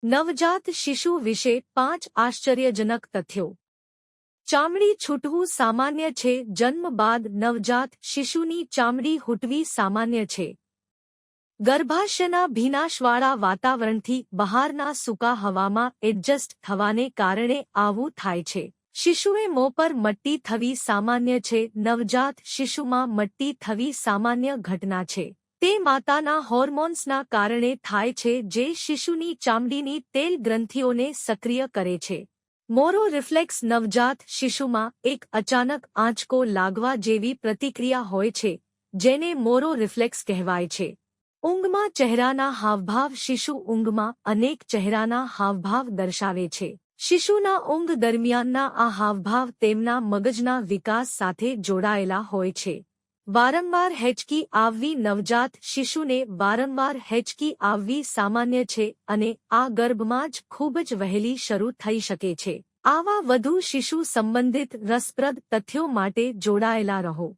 નવજાત શિશુ વિશે 5 આશ્ચર્યજનક તથ્યો. ચામડી છૂટવું સામાન્ય છે. જન્મ બાદ નવજાત શિશુની ચામડી હૂટવી સામાન્ય છે. ગર્ભાશયના ભીનાશવાળા વાતાવરણથી બહારના સૂકા હવામાં એડજસ્ટ થવાને કારણે આવું થાય છે. શિશુએ મોં પર મટ્ટી થવી સામાન્ય છે. નવજાત શિશુમાં મટ્ટી થવી સામાન્ય ઘટના છે. તે માતાના હોર્મોન્સના કારણે થાય છે જે શિશુની ચામડીની તેલ ગ્રંથિઓને સક્રિય કરે છે. મોરો રિફ્લેક્સ નવજાત શિશુમાં એક અચાનક આંચકો લાગવા જેવી પ્રતિક્રિયા હોય છે જેને મોરો રિફ્લેક્સ કહેવાય છે. ઊંઘમાં ચહેરાના હાવભાવ. શિશુ ઊંઘમાં અનેક ચહેરાના હાવભાવ દર્શાવે છે. શિશુના ઊંઘ દરમિયાનના આ હાવભાવ તેમના મગજના વિકાસ સાથે જોડાયેલા હોય છે. વારંવાર હેંચકી આવવી. નવજાત શિશુને વારંવાર હેંચકી આવવી સામાન્ય છે અને આ ગર્ભમાં જ ખૂબ જ વહેલી શરૂ થઈ શકે છે. આવા વધુ શિશુ સંબંધિત રસપ્રદ તથ્યો માટે જોડાયેલા રહો.